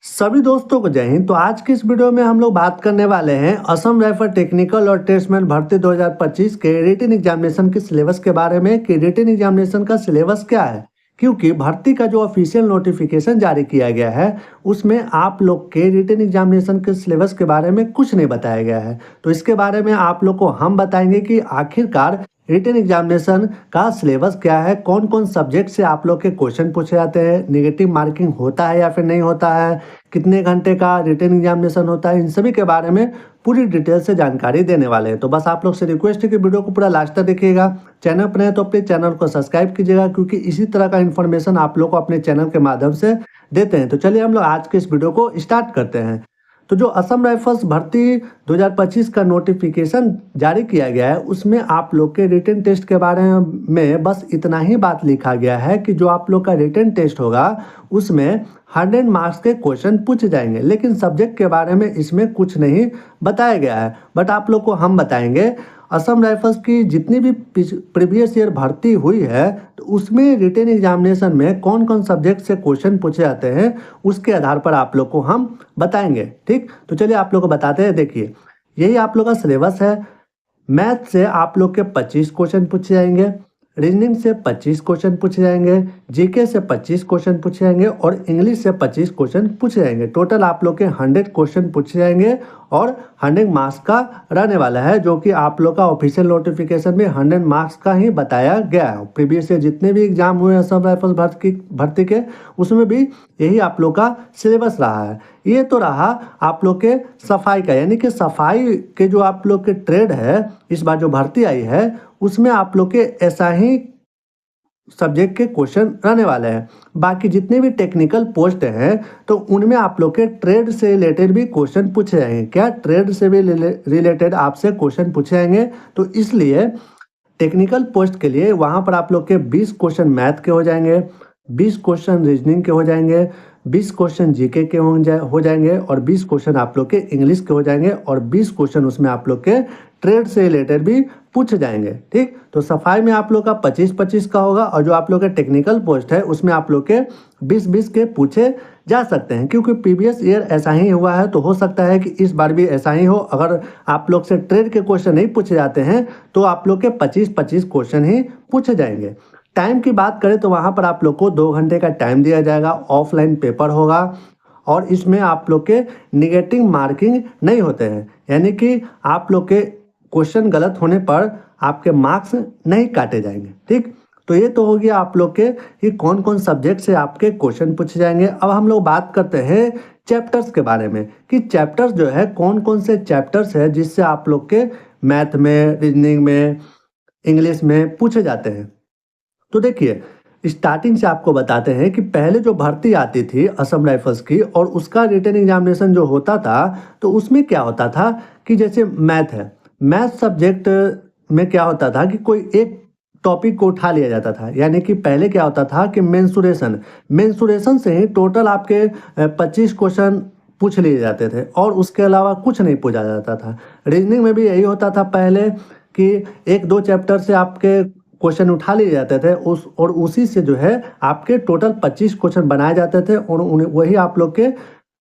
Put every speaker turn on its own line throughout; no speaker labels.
सभी दोस्तों को जय हिंद। तो आज की इस वीडियो में हम लोग बात करने वाले हैं असम राइफल टेक्निकल और ट्रेड्समैन भर्ती 2025 के रिटन एग्जामिनेशन के सिलेबस के बारे में कि रिटन एग्जामिनेशन का सिलेबस क्या है। क्योंकि भर्ती का जो ऑफिशियल नोटिफिकेशन जारी किया गया है उसमें आप लोग के रिटन एग्जामिनेशन के सिलेबस के बारे में कुछ नहीं बताया गया है। तो इसके बारे में आप लोग को हम बताएंगे कि आखिरकार रिटन एग्जामिनेशन का सिलेबस क्या है, कौन कौन सब्जेक्ट से आप लोग के क्वेश्चन पूछे जाते हैं, नेगेटिव मार्किंग होता है या फिर नहीं होता है, कितने घंटे का रिटन एग्जामिनेशन होता है, इन सभी के बारे में पूरी डिटेल से जानकारी देने वाले हैं। तो बस आप लोग से रिक्वेस्ट है कि वीडियो को पूरा लास्ट तक देखिएगा। चैनल पर नए तो प्लीज चैनल को सब्सक्राइब कीजिएगा क्योंकि इसी तरह का इन्फॉर्मेशन आप लोग को अपने चैनल के माध्यम से देते हैं। तो चलिए हम लोग आज के इस वीडियो को स्टार्ट करते हैं। तो जो असम राइफल्स भर्ती 2025 का नोटिफिकेशन जारी किया गया है उसमें आप लोग के रिटन टेस्ट के बारे में बस इतना ही बात लिखा गया है कि जो आप लोग का रिटन टेस्ट होगा उसमें 100 मार्क्स के क्वेश्चन पूछे जाएंगे, लेकिन सब्जेक्ट के बारे में इसमें कुछ नहीं बताया गया है। बट आप लोग को हम बताएंगे असम राइफल्स की जितनी भी प्रीवियस ईयर भर्ती हुई है तो उसमें रिटन एग्जामिनेशन में कौन कौन सब्जेक्ट से क्वेश्चन पूछे जाते हैं उसके आधार पर आप लोग को हम बताएंगे। ठीक, तो चलिए आप लोग को बताते हैं। देखिए, यही आप लोग का सिलेबस है। मैथ से आप लोग के 25 क्वेश्चन पूछे जाएंगे, रीजनिंग से 25 क्वेश्चन पूछे जाएंगे, जीके से 25 क्वेश्चन पूछे जाएंगे और इंग्लिश से 25 क्वेश्चन पूछे जाएंगे। टोटल आप लोग के 100 क्वेश्चन पूछे जाएंगे और 100 मार्क्स का रहने वाला है, जो कि आप लोग का ऑफिशियल नोटिफिकेशन में 100 मार्क्स का ही बताया गया है। प्रीवियस ईयर जितने भी एग्जाम हुए हैं असम राइफल्स भर्ती के उसमें भी यही आप लोग का सिलेबस रहा है। ये तो रहा आप लोग के सफाई का, यानी कि सफाई के जो आप लोग के ट्रेड है इस बार जो भर्ती आई है उसमें आप लोग के ऐसा ही सब्जेक्ट के क्वेश्चन रहने वाले हैं। बाकी जितने भी टेक्निकल पोस्ट हैं तो उनमें आप लोग के ट्रेड से रिलेटेड भी क्वेश्चन पूछे जाएंगे। क्या ट्रेड से भी रिलेटेड आपसे क्वेश्चन पूछे जाएंगे, तो इसलिए टेक्निकल पोस्ट के लिए वहाँ पर आप लोग के 20 क्वेश्चन मैथ के हो जाएंगे, 20 क्वेश्चन रीजनिंग के हो जाएंगे, 20 क्वेश्चन जीके के हो जाएंगे और 20 क्वेश्चन आप लोग के इंग्लिश के हो जाएंगे और 20 क्वेश्चन उसमें आप लोग के ट्रेड से रिलेटेड भी पूछे जाएंगे। ठीक, तो सफाई में आप लोग का 25-25 का होगा और जो आप लोग के टेक्निकल पोस्ट है उसमें आप लोग के 20-20 के पूछे जा सकते हैं। क्योंकि प्रीवियस ईयर ऐसा ही हुआ है तो हो सकता है कि इस बार भी ऐसा ही हो। अगर आप लोग से ट्रेड के क्वेश्चन नहीं पूछे जाते हैं तो आप लोग के 25-25 क्वेश्चन ही पूछे जाएंगे। टाइम की बात करें तो वहाँ पर आप लोग को 2 घंटे का टाइम दिया जाएगा। ऑफलाइन पेपर होगा और इसमें आप लोग के निगेटिव मार्किंग नहीं होते हैं, यानी कि आप लोग के क्वेश्चन गलत होने पर आपके मार्क्स नहीं काटे जाएंगे। ठीक, तो ये तो हो गया आप लोग के कि कौन कौन सब्जेक्ट से आपके क्वेश्चन पूछे जाएंगे। अब हम लोग बात करते हैं चैप्टर्स के बारे में कि चैप्टर्स जो है कौन कौन से चैप्टर्स है जिससे आप लोग के मैथ में, रीजनिंग में, इंग्लिश में पूछे जाते हैं। तो देखिए, स्टार्टिंग से आपको बताते हैं कि पहले जो भर्ती आती थी असम राइफल्स की और उसका रिटन एग्जामिनेशन जो होता था तो उसमें क्या होता था कि जैसे मैथ है, मैथ सब्जेक्ट में क्या होता था कि कोई एक टॉपिक को उठा लिया जाता था। यानी कि पहले क्या होता था कि मेंसुरेशन से ही टोटल आपके 25 क्वेश्चन पूछ लिए जाते थे और उसके अलावा कुछ नहीं पूछा जाता था। रीजनिंग में भी यही होता था पहले कि 1-2 चैप्टर से आपके क्वेश्चन उठा लिए जाते थे उसी से जो है आपके टोटल 25 क्वेश्चन बनाए जाते थे और वही आप लोग के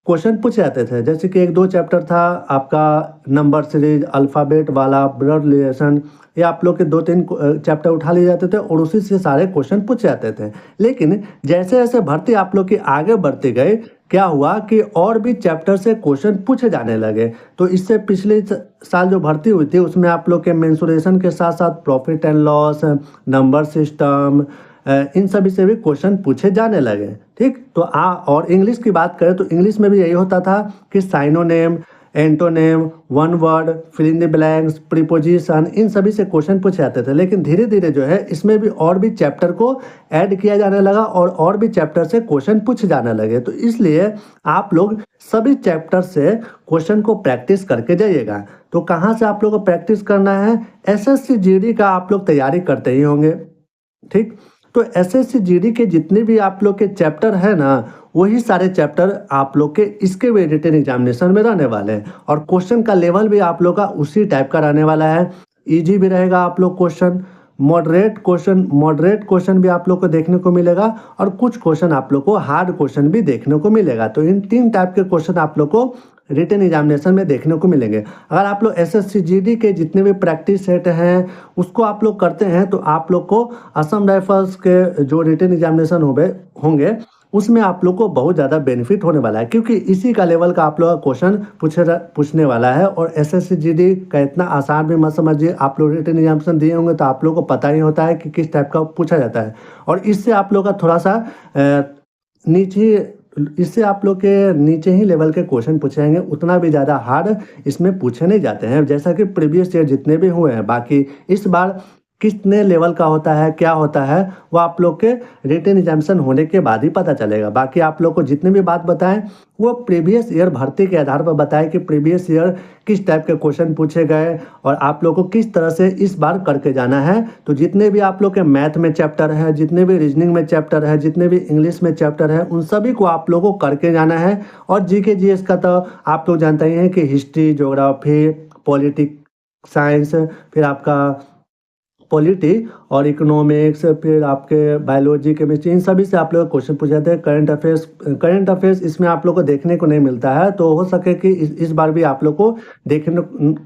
क्वेश्चन पूछे जाते थे। जैसे कि 1-2 चैप्टर था आपका नंबर सीरीज, अल्फ़ाबेट वाला, ब्लड रिलेशन, ये आप लोग के 2-3 चैप्टर उठा लिए जाते थे और उसी से सारे क्वेश्चन पूछे जाते थे। लेकिन जैसे जैसे भर्ती आप लोग की आगे बढ़ती गई क्या हुआ कि और भी चैप्टर से क्वेश्चन पूछे जाने लगे। तो इससे पिछले साल जो भर्ती हुई थी उसमें आप लोग के मेंसुरेशन के साथ साथ profit and loss, number system, इन सभी से भी क्वेश्चन पूछे जाने लगे। ठीक, तो और इंग्लिश की बात करें तो इंग्लिश में भी यही होता था कि synonym, antonym, one word, fill in the blanks, preposition, इन सभी से क्वेश्चन पूछे जाते थे। लेकिन धीरे धीरे जो है इसमें भी और भी चैप्टर को ऐड किया जाने लगा और भी चैप्टर से क्वेश्चन पूछे जाने लगे। तो इसलिए आप लोग सभी चैप्टर से क्वेश्चन को प्रैक्टिस करके जाइएगा। तो कहाँ से आप लोग को प्रैक्टिस करना है? एसएससी जीडी का आप लोग तैयारी करते ही होंगे। ठीक, तो एसएससी जीडी के जितने भी आप लोग के चैप्टर है ना वही सारे चैप्टर आप लोग के इसके भी रिटन एग्जामिनेशन में रहने वाले हैं और क्वेश्चन का लेवल भी आप लोग का उसी टाइप का रहने वाला है। इजी भी रहेगा आप लोग क्वेश्चन, मॉडरेट क्वेश्चन भी आप लोग को देखने को मिलेगा और कुछ क्वेश्चन आप लोग को हार्ड क्वेश्चन भी देखने को मिलेगा। तो इन 3 टाइप के क्वेश्चन आप लोग को रिटन एग्जामिनेशन में देखने को मिलेंगे। अगर आप लोग एसएससी जीडी के जितने भी प्रैक्टिस सेट हैं उसको आप लोग करते हैं तो आप लोग को असम राइफल्स के जो रिटन एग्जामिनेशन होंगे उसमें आप लोग को बहुत ज़्यादा बेनिफिट होने वाला है, क्योंकि इसी का लेवल का आप लोग का क्वेश्चन पूछने वाला है। और एसएससी जीडी का इतना आसान भी मत समझिए, आप लोग रिटन एग्जामिनेशन दिए होंगे तो आप लोग को पता ही होता है कि किस टाइप का पूछा जाता है। और इससे आप लोग का थोड़ा सा इससे आप लोग के नीचे ही लेवल के क्वेश्चन पूछे जाएंगे, उतना भी ज़्यादा हार्ड इसमें पूछे नहीं जाते हैं, जैसा कि प्रीवियस ईयर जितने भी हुए हैं। बाकी इस बार कितने लेवल का होता है, क्या होता है, वो आप लोग के रिटन एग्जामिनेशन होने के बाद ही पता चलेगा। बाकी आप लोग को जितने भी बात बताएं वो प्रीवियस ईयर भर्ती के आधार पर बताएं कि प्रीवियस ईयर किस टाइप के क्वेश्चन पूछे गए और आप लोग को किस तरह से इस बार करके जाना है। तो जितने भी आप लोग के मैथ में चैप्टर है, जितने भी रीजनिंग में चैप्टर है, जितने भी इंग्लिश में चैप्टर है, उन सभी को आप लोग को करके जाना है। और जीके जीएस का तो आप लोग जानते ही हैं कि हिस्ट्री, ज्योग्राफी, पॉलिटिक्स साइंस, फिर आपका पॉलिटी और इकोनॉमिक्स, फिर आपके बायोलॉजी, केमिस्ट्री, इन सभी से आप लोग क्वेश्चन पूछे जाते हैं। करंट अफेयर्स इसमें आप लोग को देखने को नहीं मिलता है, तो हो सके कि इस बार भी आप लोग को देखने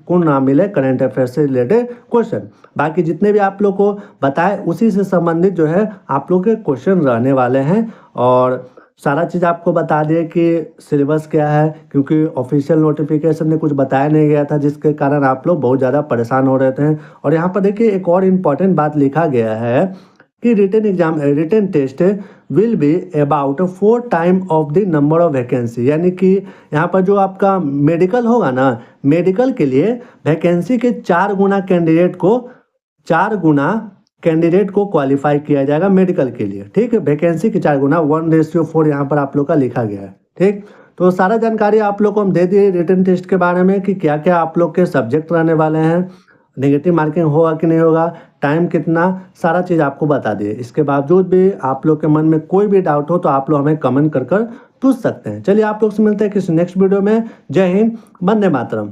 को ना मिले करंट अफेयर्स से रिलेटेड क्वेश्चन। बाकी जितने भी आप लोग को बताए उसी से संबंधित जो है आप लोग के क्वेश्चन रहने वाले हैं। और सारा चीज़ आपको बता दिए कि सिलेबस क्या है, क्योंकि ऑफिशियल नोटिफिकेशन में कुछ बताया नहीं गया था, जिसके कारण आप लोग बहुत ज़्यादा परेशान हो रहे थे। और यहाँ पर देखिए एक और इम्पॉर्टेंट बात लिखा गया है कि written test will be about 4 time of the number of vacancy, यानी कि यहाँ पर जो आपका मेडिकल होगा ना, मेडिकल के लिए वैकेंसी के 4 गुना कैंडिडेट को क्वालिफाई किया जाएगा मेडिकल के लिए। ठीक है, वैकेंसी के 4 गुना 1:4 यहाँ पर आप लोग का लिखा गया है। ठीक, तो सारा जानकारी आप लोग को हम दे दिए रिटन टेस्ट के बारे में कि क्या क्या आप लोग के सब्जेक्ट रहने वाले हैं, नेगेटिव मार्किंग होगा कि नहीं होगा, टाइम कितना, सारा चीज़ आपको बता दिए। इसके बावजूद भी आप लोग के मन में कोई भी डाउट हो तो आप लोग हमें कमेंट कर पूछ सकते हैं। चलिए आप लोग से मिलते हैं किसी नेक्स्ट वीडियो में। जय हिंद, वंदे मातरम।